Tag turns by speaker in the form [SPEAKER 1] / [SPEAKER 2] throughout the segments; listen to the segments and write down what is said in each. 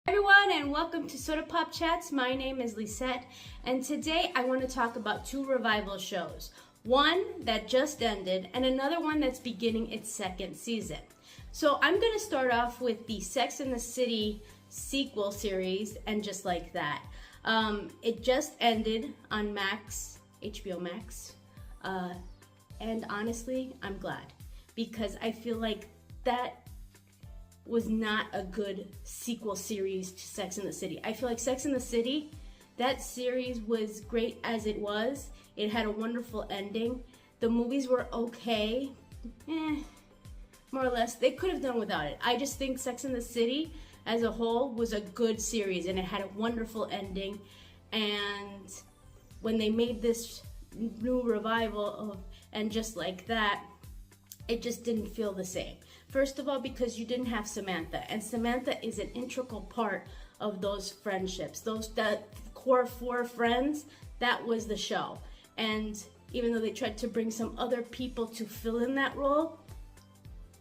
[SPEAKER 1] Everyone, and welcome to Soda Pop Chats. My name is Lisette, and today I want to talk about two revival shows. One that just ended, and another one that's beginning its second season. So I'm going to start off with the Sex and the City sequel series, and just like that. It just ended on Max, HBO Max, and honestly, I'm glad, because I feel like that was not a good sequel series to Sex and the City. I feel like Sex and the City, that series was great as it was. It had a wonderful ending. The movies were okay, more or less. They could have done without it. I just think Sex and the City as a whole was a good series, and it had a wonderful ending. And when they made this new revival of And Just Like That, it just didn't feel the same. First of all, because you didn't have Samantha, and Samantha is an integral part of those friendships. That core four friends, that was the show. And even though they tried to bring some other people to fill in that role,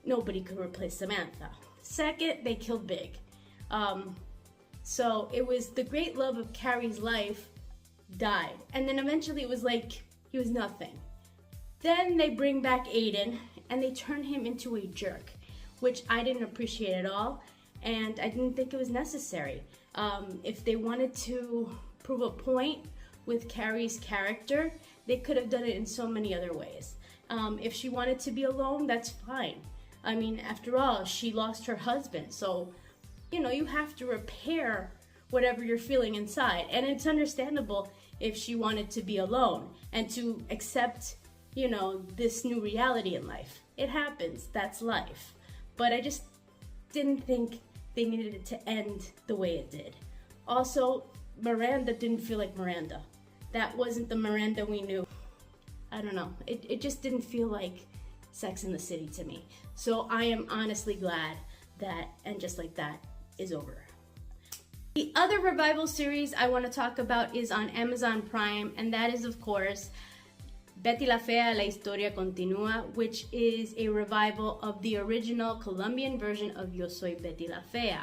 [SPEAKER 1] nobody could replace Samantha. Second, they killed Big. So it was the great love of Carrie's life died. And then eventually it was like he was nothing. Then they bring back Aiden and they turn him into a jerk, which I didn't appreciate at all, and I didn't think it was necessary. If they wanted to prove a point with Carrie's character, they could have done it in so many other ways. If she wanted to be alone, that's fine. I mean, after all, she lost her husband, so, you know, you have to repair whatever you're feeling inside, and it's understandable if she wanted to be alone and to accept, you know, this new reality in life. It happens, that's life. But I just didn't think they needed it to end the way it did. Also, Miranda didn't feel like Miranda. That wasn't the Miranda we knew. I don't know, it just didn't feel like Sex and the City to me. So I am honestly glad that And Just Like That is over. The other revival series I want to talk about is on Amazon Prime, and that is, of course, Fea La Historia Continua, which is a revival of the original Colombian version of Yo Soy Betty La Fea.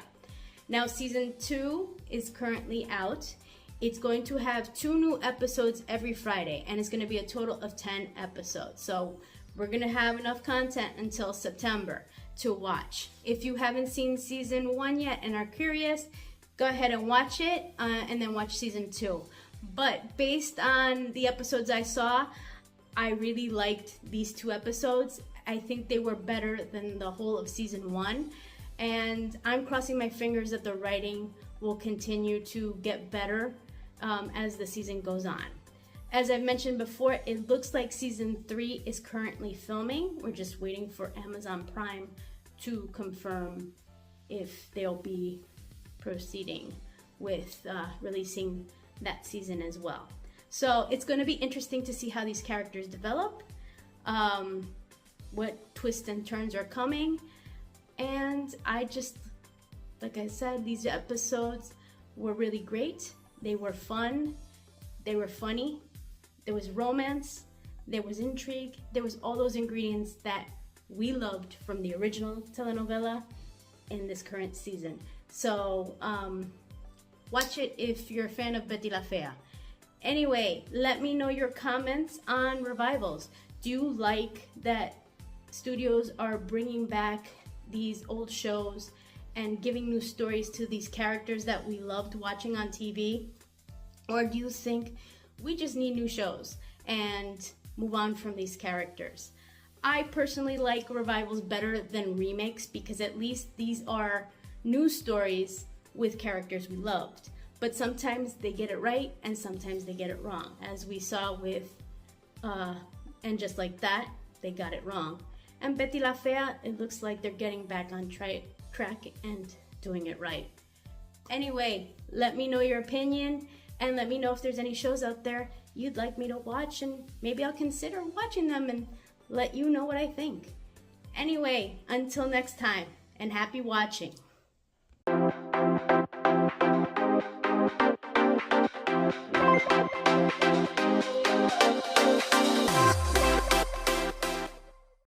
[SPEAKER 1] Now, season 2 is currently out. It's going to have 2 new episodes every Friday, and it's going to be a total of 10 episodes. So we're going to have enough content until September to watch. If you haven't seen season 1 yet and are curious, go ahead and watch it, and then watch season 2. But based on the episodes I saw, I really liked these 2 episodes. I think they were better than the whole of season 1. And I'm crossing my fingers that the writing will continue to get better as the season goes on. As I've mentioned before, it looks like season 3 is currently filming. We're just waiting for Amazon Prime to confirm if they'll be proceeding with releasing that season as well. So it's going to be interesting to see how these characters develop, what twists and turns are coming, and I just, like I said, these episodes were really great. They were fun, they were funny, there was romance, there was intrigue, there was all those ingredients that we loved from the original telenovela in this current season. So watch it if you're a fan of Betty La Fea. Anyway, let me know your comments on revivals. Do you like that studios are bringing back these old shows and giving new stories to these characters that we loved watching on TV? Or do you think we just need new shows and move on from these characters? I personally like revivals better than remakes, because at least these are new stories with characters we loved. But sometimes they get it right and sometimes they get it wrong. As we saw with And Just Like That, they got it wrong. And Betty La Fea, it looks like they're getting back on track and doing it right. Anyway, let me know your opinion, and let me know if there's any shows out there you'd like me to watch, and maybe I'll consider watching them and let you know what I think. Anyway, until next time, and happy watching.